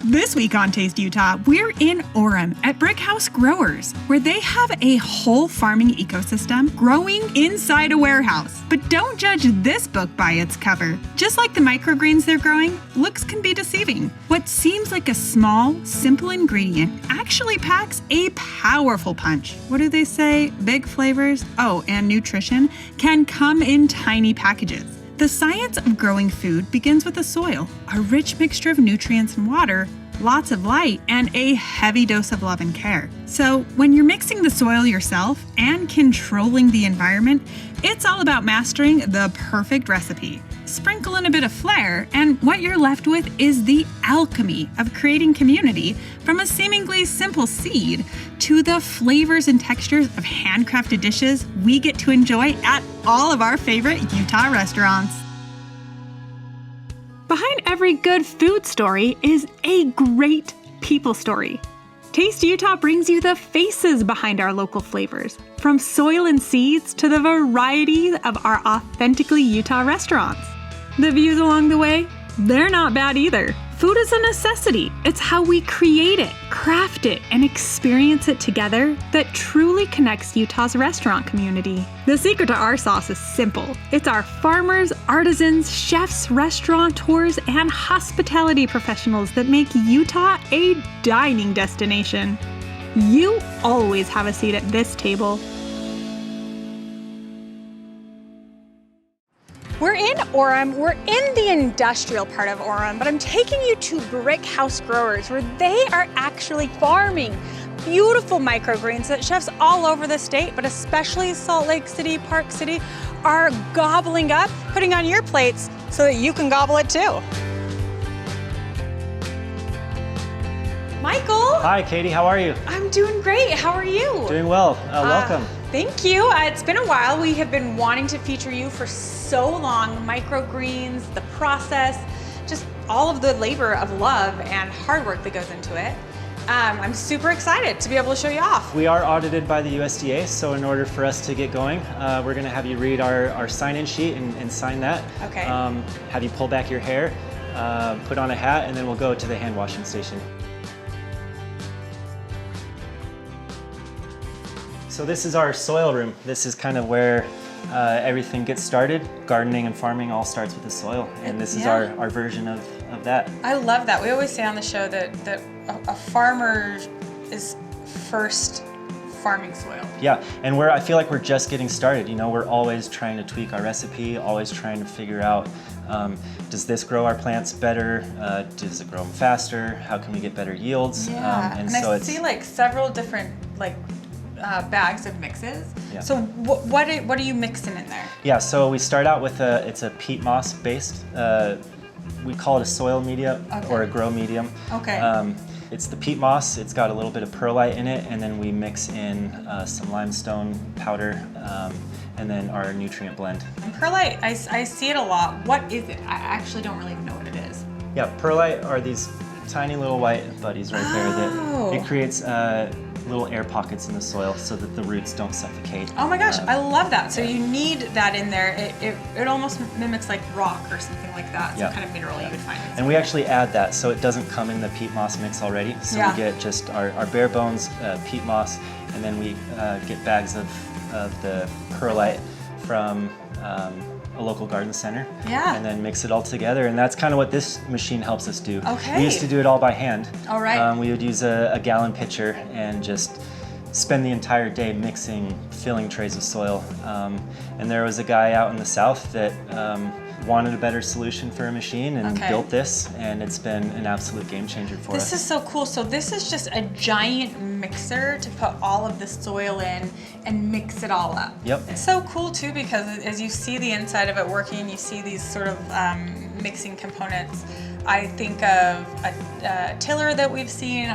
This week on Taste Utah, we're in Orem at Brickhouse Growers, where they have a whole farming ecosystem growing inside a warehouse. But don't judge this book by its cover. Just like the microgreens they're growing, looks can be deceiving. What seems like a small, simple ingredient actually packs a powerful punch. What do they say? Big flavors, and nutrition can come in tiny packages. The science of growing food begins with the soil, a rich mixture of nutrients and water, lots of light, and a heavy dose of love and care. So when you're mixing the soil yourself and controlling the environment, it's all about mastering the perfect recipe. Sprinkle in a bit of flair, and what you're left with is the alchemy of creating community, from a seemingly simple seed to the flavors and textures of handcrafted dishes we get to enjoy at all of our favorite Utah restaurants. Behind every good food story is a great people story. Taste Utah brings you the faces behind our local flavors, from soil and seeds to the variety of our authentically Utah restaurants. The views along the way, they're not bad either. Food is a necessity. It's how we create it, craft it, and experience it together that truly connects Utah's restaurant community. The secret to our sauce is simple. It's our farmers, artisans, chefs, restaurateurs, and hospitality professionals that make Utah a dining destination. You always have a seat at this table. We're in Orem, we're in the industrial part of Orem, but I'm taking you to Brickhouse Growers, where they are actually farming beautiful microgreens that chefs all over the state, but especially Salt Lake City, Park City, are gobbling up, putting on your plates so that you can gobble it too. Michael! Hi, Katy, how are you? I'm doing great, how are you? Doing well, welcome. Thank you. It's been a while. We have been wanting to feature you for so long. Microgreens, the process, just all of the labor of love and hard work that goes into it. I'm super excited to be able to show you off. We are audited by the USDA, so in order for us to get going, we're going to have you read our sign-in sheet and sign that. Okay. Have you pull back your hair, put on a hat, and then we'll go to the hand washing station. So this is our soil room. This is kind of where everything gets started. Gardening and farming all starts with the soil, and this is our version of that. I love that. We always say on the show that a farmer is first farming soil. Yeah, and I feel like we're just getting started. You know, we're always trying to tweak our recipe, always trying to figure out, does this grow our plants better? Does it grow them faster? How can we get better yields? Yeah, and so I see like several different bags of mixes. Yeah. So what are you mixing in there? Yeah, so we start out with it's a peat moss based, we call it a soil medium or a grow medium. Okay. It's the peat moss, it's got a little bit of perlite in it, and then we mix in some limestone powder, and then our nutrient blend. And perlite, I see it a lot. What is it? I actually don't really even know what it is. Yeah, perlite are these tiny little white buddies right there that it creates little air pockets in the soil so that the roots don't suffocate. Oh my gosh, I love that. So you need that in there. It almost mimics like rock or something like that. Some kind of mineral you would find. And we actually add that, so it doesn't come in the peat moss mix already. So we get just our bare bones peat moss, and then we get bags of the perlite from a local garden center, and then mix it all together, and that's kind of what this machine helps us do. Okay. We used to do it all by hand. All right. We would use a gallon pitcher and just spend the entire day mixing, filling trays of soil. And there was a guy out in the south that wanted a better solution for a machine and built this, and it's been an absolute game changer for us. This is so cool. So this is just a giant mixer to put all of the soil in and mix it all up. Yep. It's so cool too, because as you see the inside of it working, you see these sort of mixing components. I think of a tiller that we've seen,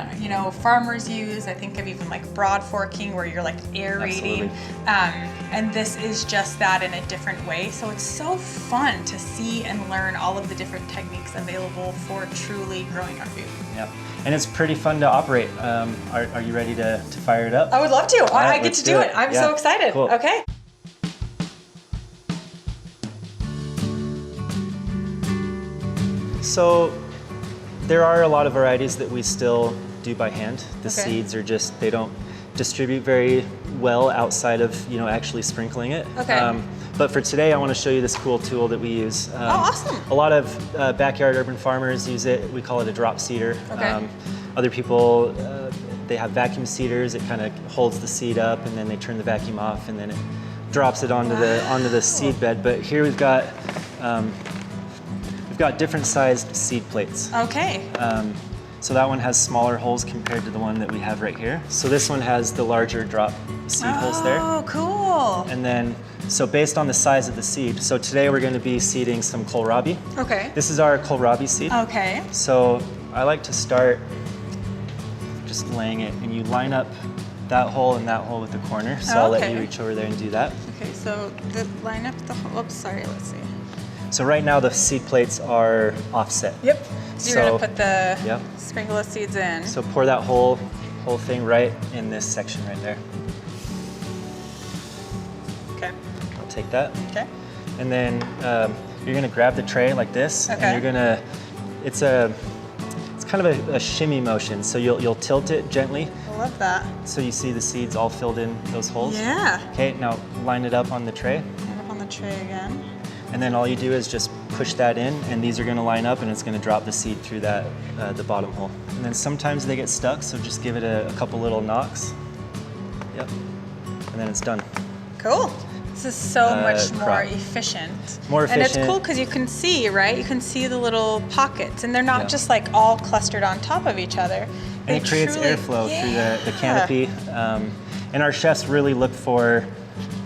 farmers use. I think of even like broad forking, where you're like aerating. And this is just that in a different way. So it's so fun to see and learn all of the different techniques available for truly growing our food. Yep. And it's pretty fun to operate. Are you ready to fire it up? I would love to. Right, I get to do it. I'm so excited. Cool. Okay. So There are a lot of varieties that we still do by hand. The Okay. seeds are just, they don't distribute very well outside of, you know, actually sprinkling it. Okay. But for today, I want to show you this cool tool that we use. Oh, awesome. A lot of backyard urban farmers use it. We call it a drop seeder. Okay. Other people, they have vacuum seeders. It kind of holds the seed up, and then they turn the vacuum off, and then it drops it onto the seed bed. But here we've got different sized seed plates. Okay. So that one has smaller holes compared to the one that we have right here. So this one has the larger drop seed holes there. Oh, cool. And then, so based on the size of the seed, so today we're going to be seeding some kohlrabi. Okay. This is our kohlrabi seed. Okay. So I like to start just laying it, and you line up that hole and that hole with the corner. So I'll let you reach over there and do that. Okay, so line up the hole. Oops, sorry, let's see. So right now the seed plates are offset. Yep. So you're gonna put the Yep. sprinkle of seeds in. So pour that whole thing right in this section right there. Okay. I'll take that. Okay. And then you're gonna grab the tray like this, Okay. and you're gonna, it's kind of a shimmy motion. So you'll tilt it gently, I love that. so you see the seeds all filled in those holes. Yeah. Okay, now line it up on the tray, Line up on the tray again. and then all you do is just push that in, and these are gonna line up, and it's gonna drop the seed through that, the bottom hole. And then sometimes they get stuck, so just give it a couple little knocks. Yep, and then it's done. Cool. This is so much more crop. efficient. More And it's efficient. cool because you can see, right? You can see the little pockets, and they're not Yeah. just like all clustered on top of each other. And it creates airflow through the canopy. And our chefs really look for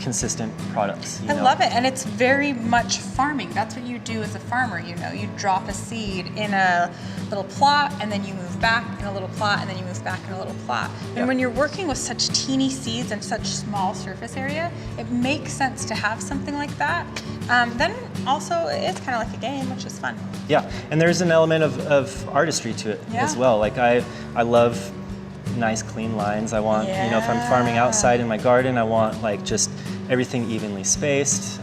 consistent products. I love it, and it's very much farming. That's what you do as a farmer, you know. You drop a seed in a little plot, and then you move back in a little plot, and then you move back in a little plot. And when you're working with such teeny seeds and such small surface area, it makes sense to have something like that. Then also, it's kind of like a game, which is fun. Yeah, and there's an element of artistry to it as well. Like I love nice clean lines. I want, you know, if I'm farming outside in my garden, I want like just everything evenly spaced.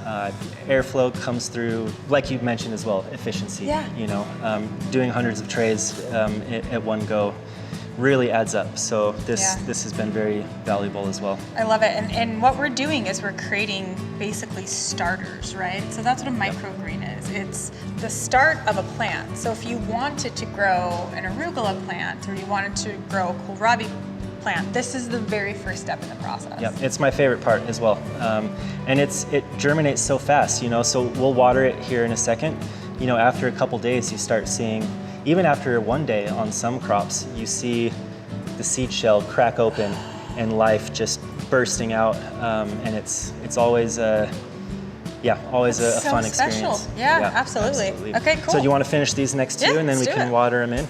Airflow comes through, like you mentioned as well, efficiency. Yeah. You know, doing hundreds of trays at one go really adds up. So this has been very valuable as well. I love it. And what we're doing is we're creating basically starters, right? So that's what a microgreen is. It's the start of a plant. So if you wanted to grow an arugula plant, or you wanted to grow a kohlrabi plant, this is the very first step in the process. Yeah, it's my favorite part as well. And it germinates so fast, you know, so we'll water it here in a second. You know, after a couple days, you start seeing, even after one day on some crops, you see the seed shell crack open and life just bursting out. And it's always always a so fun special. experience. Yeah, absolutely. Okay, cool. So do you want to finish these next two, and then we can water them in?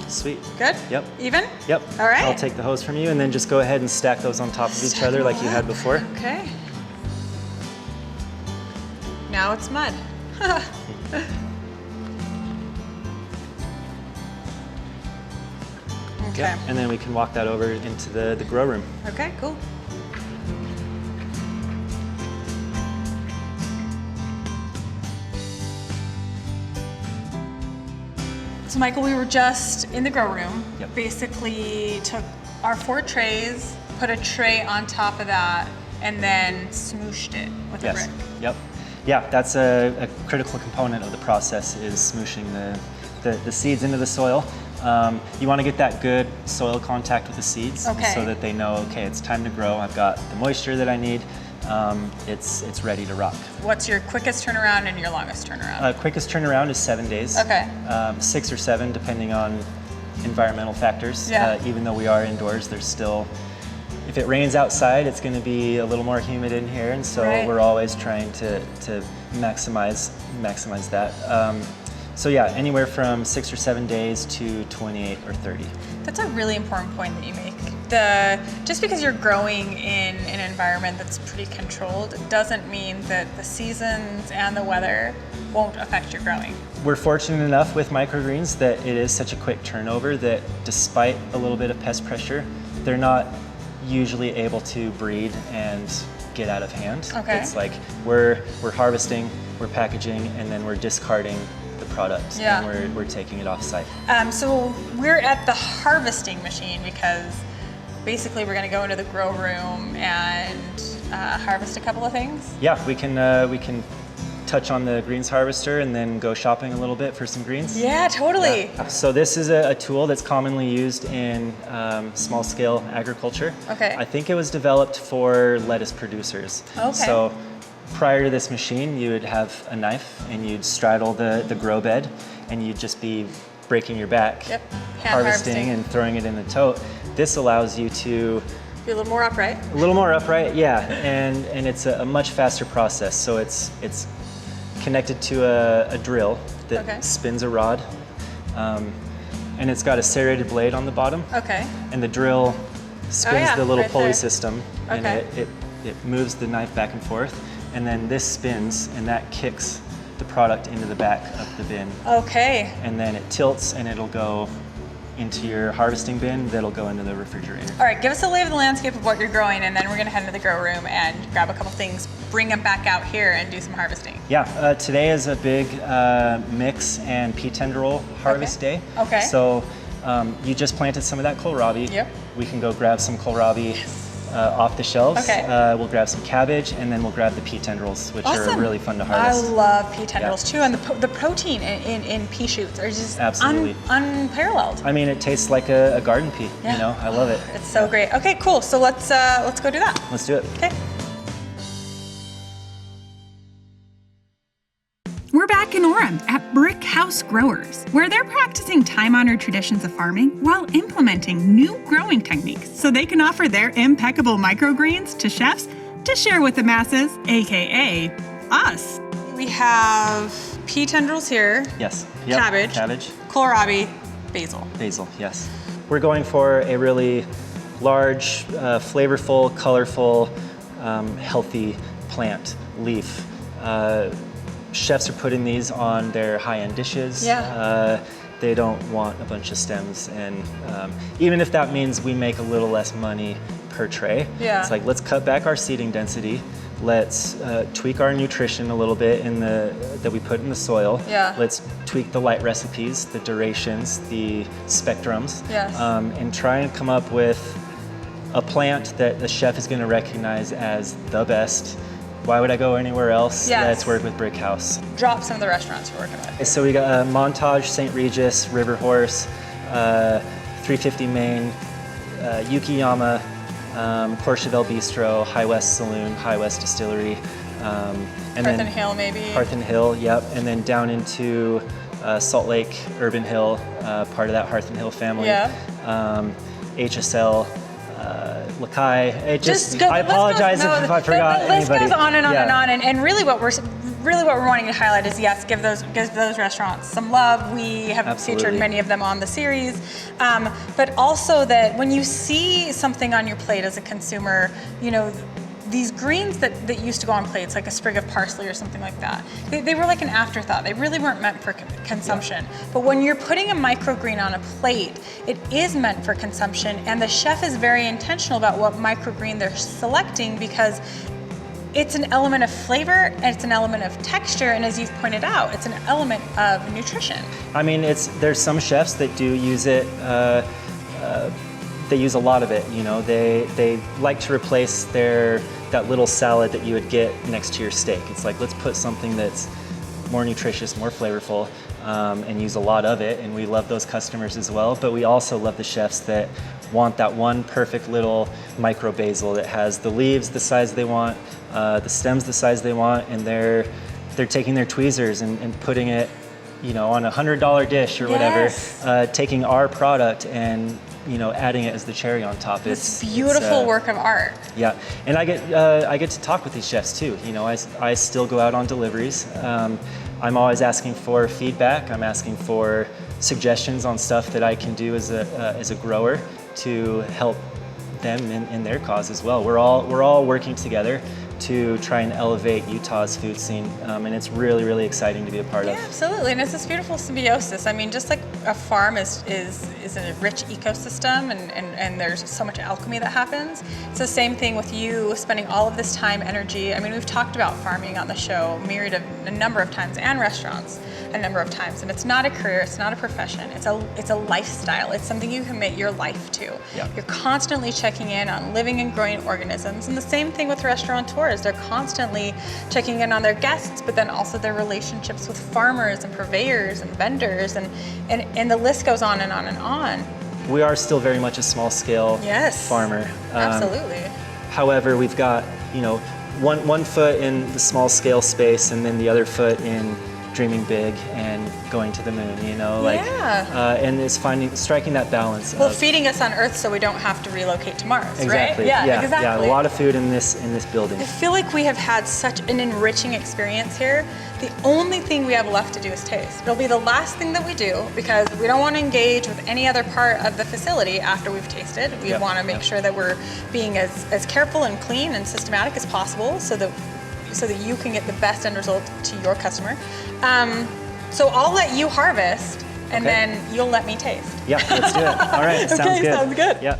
Sweet. Good? Yep. Even? Yep. All right. I'll take the hose from you, and then just go ahead and stack those on top of each other like you had before. Okay. Now it's mud. Okay. Yep. And then we can walk that over into the grow room. Okay, cool. So Michael, we were just in the grow room. Yep. Basically took our 4 trays, put a tray on top of that, and then smooshed it with a brick. Yep. Yeah, that's a critical component of the process, is smooshing the seeds into the soil. You want to get that good soil contact with the seeds, so that they know, okay, it's time to grow. I've got the moisture that I need. It's ready to rock. What's your quickest turnaround and your longest turnaround? Quickest turnaround is 7 days. Okay. 6 or 7, depending on environmental factors. Yeah. Even though we are indoors, there's still, if it rains outside, it's going to be a little more humid in here, and so we're always trying to maximize that. So yeah, anywhere from 6 or 7 days to 28 or 30. That's a really important point that you make. Just because you're growing in an environment that's pretty controlled doesn't mean that the seasons and the weather won't affect your growing. We're fortunate enough with microgreens that it is such a quick turnover that despite a little bit of pest pressure, they're not usually able to breed and get out of hand. Okay. It's like we're harvesting, we're packaging, and then we're discarding the product, Yeah. and we're taking it off site. So we're at the harvesting machine because basically we're going to go into the grow room and harvest a couple of things. Yeah, we can touch on the greens harvester and then go shopping a little bit for some greens. Yeah, totally. Yeah. So this is a tool that's commonly used in small scale agriculture. Okay. I think it was developed for lettuce producers. Okay. So prior to this machine, you would have a knife and you'd straddle the grow bed and you'd just be breaking your back, Yep. Hand harvesting and throwing it in the tote. This allows you to be a little more upright. a little more upright, yeah, and it's a much faster process. So it's connected to a drill that Okay. spins a rod, and it's got a serrated blade on the bottom. Okay. And the drill spins yeah, the little right pulley there. system, and Okay. it moves the knife back and forth, and then this spins, and that kicks the product into the back of the bin, Okay. and then it tilts, and it'll go into your harvesting bin that'll go into the refrigerator. All right, give us a lay of the landscape of what you're growing, and then we're going to head into the grow room and grab a couple things, bring them back out here, and do some harvesting. Yeah, today is a big mix and pea tendril harvest day. Okay. So you just planted some of that kohlrabi. Yep. We can go grab some kohlrabi off the shelves. Okay. We'll grab some cabbage, and then we'll grab the pea tendrils, which are Awesome. really fun to I harvest. love pea tendrils Yeah. too, and the protein in pea shoots are just Absolutely. unparalleled. I mean, it tastes like a garden pea. Yeah. You know, I love it. It's so great. Okay, cool. So let's go do that. Let's do it. Okay. We're back in Orem at Brickhouse Growers, where they're practicing time-honored traditions of farming while implementing new growing techniques so they can offer their impeccable microgreens to chefs to share with the masses, aka us. We have pea tendrils here, Yes. Yep. Cabbage. kohlrabi, basil. Basil, yes. We're going for a really large, flavorful, colorful, healthy plant leaf. Chefs are putting these on their high-end dishes. Yeah. They don't want a bunch of stems, and even if that means we make a little less money per tray, Yeah. it's like, let's cut back our seeding density. Let's tweak our nutrition a little bit that we put in the soil. Yeah. Let's tweak the light recipes, the durations, the spectrums, Yes. and try and come up with a plant that the chef is going to recognize as the best. Why would I go anywhere else? Yes. Let's work with Brickhouse. Drop some of the restaurants you're working with. So we got Montage, St. Regis, River Horse, 350 Main, Yukiyama, Courchevel Bistro, High West Saloon, High West Distillery, and Hearth and Hill, maybe. Hearth and Hill, yep, and then down into Salt Lake, Urban Hill, part of that Hearth and Hill family. Yeah. HSL, Lakai. I the apologize list goes, if I forgot the list anybody. goes on and on Yeah. and on, and really what we're wanting to highlight is, yes, give those restaurants some love. We have Absolutely. featured many of them on the series, but also that when you see something on your plate as a consumer, you know, these greens that used to go on plates, like a sprig of parsley or something like that, they were like an afterthought. They really weren't meant for consumption. Yeah. But when you're putting a microgreen on a plate, it is meant for consumption, and the chef is very intentional about what microgreen they're selecting, because it's an element of flavor, and it's an element of texture, and as you've pointed out, it's an element of nutrition. I mean, there's some chefs that do use it. They use a lot of it. You know, they like to replace that little salad that you would get next to your steak. It's like, let's put something that's more nutritious, more flavorful, and use a lot of it. And we love those customers as well. But we also love the chefs that want that one perfect little micro basil that has the leaves the size they want, the stems the size they want, and they're taking their tweezers and putting it, you know, on $100 dish or Yes. whatever, taking our product and, you know, adding it as the cherry on top. It's beautiful work of art. Yeah, and I get to talk with these chefs too. You know, I still go out on deliveries. I'm always asking for feedback. I'm asking for suggestions on stuff that I can do as a grower to help them in their cause as well. We're all working together to try and elevate Utah's food scene, and it's really, really exciting to be a part of. Yeah, absolutely, and it's this beautiful symbiosis. I mean, just like a farm is a rich ecosystem, and there's so much alchemy that happens. It's the same thing with you spending all of this time, energy. I mean, we've talked about farming on the show a number of times, and restaurants a number of times, and it's not a career, it's not a profession, it's a lifestyle. It's something you commit your life to. Yeah. You're constantly checking in on living and growing organisms, and the same thing with restaurateurs. They're constantly checking in on their guests, but then also their relationships with farmers and purveyors and vendors, and the list goes on and on and on. We are still very much a small scale farmer. Absolutely. However, we've got, you know, one foot in the small scale space and then the other foot in dreaming big and going to the moon, you know, like, and it's striking that balance. Well, feeding us on Earth so we don't have to relocate to Mars, exactly. right? Yeah, exactly. Yeah, a lot of food in this building. I feel like we have had such an enriching experience here. The only thing we have left to do is taste. It'll be the last thing that we do because we don't want to engage with any other part of the facility after we've tasted. We want to make sure that we're being as careful and clean and systematic as possible so that you can get the best end result to your customer. So I'll let you harvest, and then you'll let me taste. Yeah, let's do it. All right, sounds good. Sounds good. Yeah.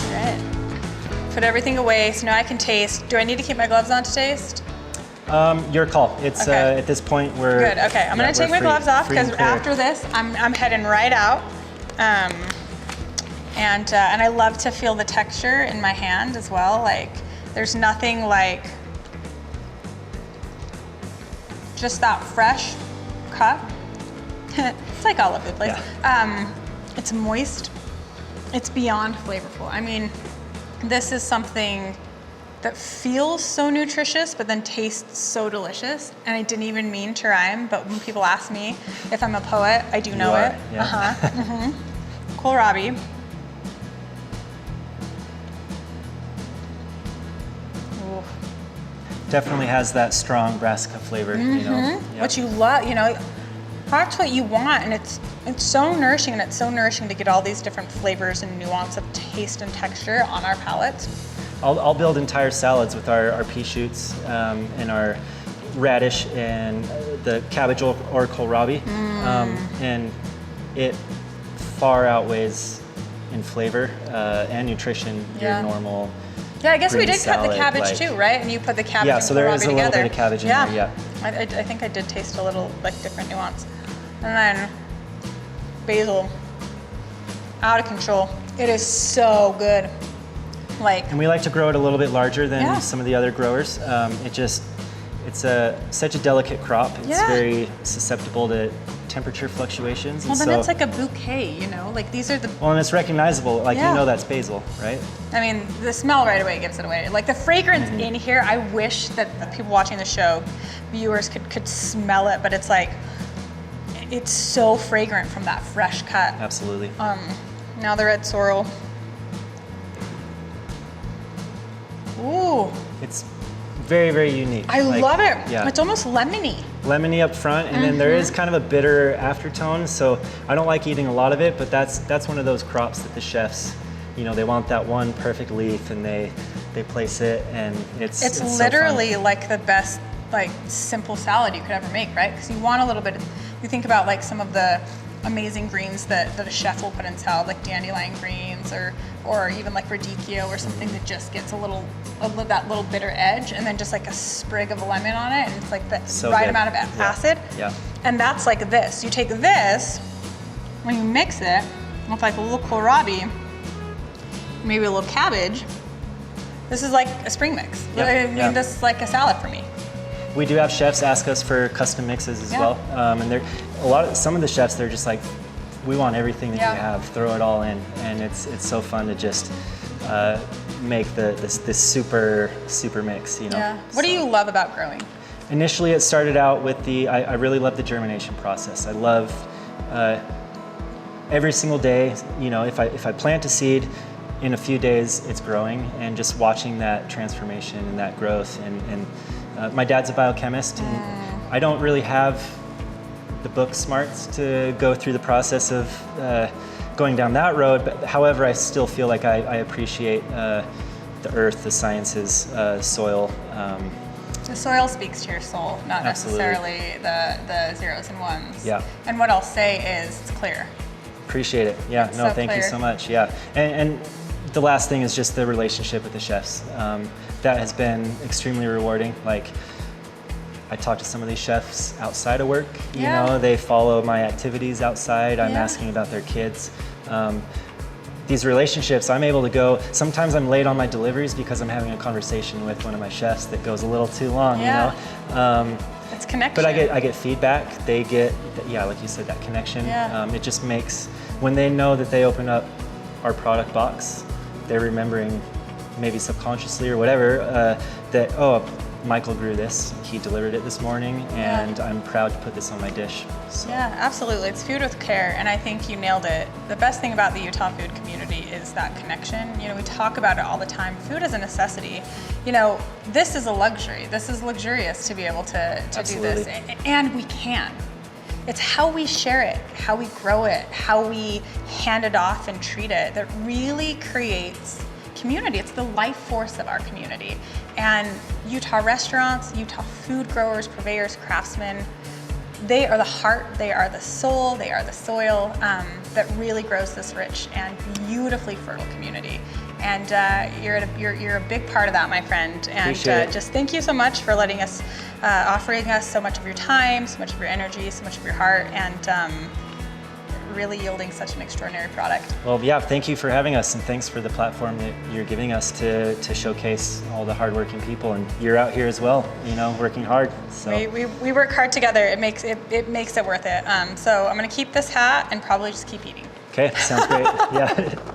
All right. Put everything away so now I can taste. Do I need to keep my gloves on to taste? Your call. It's at this point we're good. Okay, I'm gonna take my gloves off because after this, I'm heading right out. And I love to feel the texture in my hand as well. Like, there's nothing like just that fresh cut. It's like all over the place. Yeah. It's moist. It's beyond flavorful. I mean, this is something that feels so nutritious, but then tastes so delicious. And I didn't even mean to rhyme, but when people ask me if I'm a poet, I do know it. Yeah. Kohlrabi. Definitely has that strong brassica flavor, you know. Yep. What you love, you know, that's what you want, and it's so nourishing, and it's so nourishing to get all these different flavors and nuance of taste and texture on our palates. I'll build entire salads with our pea shoots and our radish and the cabbage or kohlrabi, and it far outweighs in flavor and nutrition your normal. Yeah, I guess we did cut the salad, cabbage too, right? And you put the cabbage and so there is a together. little bit of cabbage in there, yeah. I think I did taste a little like different nuance. And then basil, out of control. It is so good. And we like to grow it a little bit larger than some of the other growers. It's such a delicate crop. It's very susceptible to temperature fluctuations. Well, then it's like a bouquet, you know? Like these are the... Well, and it's recognizable. Like, you know that's basil, right? I mean, the smell right away gives it away. Like the fragrance in here, I wish that the people watching the show, viewers could smell it, but it's like, it's so fragrant from that fresh cut. Absolutely. Now the red sorrel. Ooh. It's very, very unique. I love it. Yeah. It's almost lemony. Lemony up front, and then there is kind of a bitter aftertone. So I don't like eating a lot of it, but that's one of those crops that the chefs, you know, they want that one perfect leaf, and they place it, and it's literally so fun. like the best like simple salad you could ever make, right? Because you want a little bit. You think about like some of the amazing greens that a chef will put in salad, like dandelion greens or even like radicchio or something that just gets that little bitter edge, and then just like a sprig of lemon on it, and it's like the right amount of acid. Yeah. And that's like this. You take this, when you mix it with like a little kohlrabi, maybe a little cabbage, this is like a spring mix. Yeah. I mean, this is like a salad for me. We do have chefs ask us for custom mixes as well, and some of the chefs, they're just like, we want everything that you have, throw it all in, and it's so fun to just make this super mix, you know. Yeah. What do you love about growing? Initially, it started out with I really love the germination process. I love every single day, you know, if I plant a seed, in a few days it's growing, and just watching that transformation and that growth. And my dad's a biochemist, and I don't really have the book smarts to go through the process of going down that road, but however, I still feel like I appreciate the earth, the sciences, soil. The soil speaks to your soul, not necessarily the zeros and ones. Yeah. And what I'll say is it's clear. Appreciate it. Yeah, it's no, so thank clear. You so much. Yeah. And the last thing is just the relationship with the chefs. That has been extremely rewarding. Like, I talk to some of these chefs outside of work, you know, they follow my activities outside. I'm asking about their kids. These relationships, I'm able to go, sometimes I'm late on my deliveries because I'm having a conversation with one of my chefs that goes a little too long, you know? It's connection. But I get feedback, they get, like you said, that connection. It just makes, when they know that they open up our product box, they're remembering, maybe subconsciously or whatever, that, oh, Michael grew this, he delivered it this morning, and I'm proud to put this on my dish. So. Yeah, absolutely. It's food with care, and I think you nailed it. The best thing about the Utah food community is that connection. You know, we talk about it all the time. Food is a necessity. You know, this is a luxury. This is luxurious to be able to do this, and we can. It's how we share it, how we grow it, how we hand it off and treat it that really creates community. It's the life force of our community. And Utah restaurants, Utah food growers, purveyors, craftsmen, they are the heart, they are the soul, they are the soil that really grows this rich and beautifully fertile community. And you're a big part of that, my friend. And just thank you so much for letting us, offering us so much of your time, so much of your energy, so much of your heart, and really yielding such an extraordinary product. Well, yeah, thank you for having us, and thanks for the platform that you're giving us to showcase all the hardworking people. And you're out here as well, you know, working hard. So we work hard together. It makes it worth it. So I'm gonna keep this hat and probably just keep eating. Okay, sounds great. Yeah.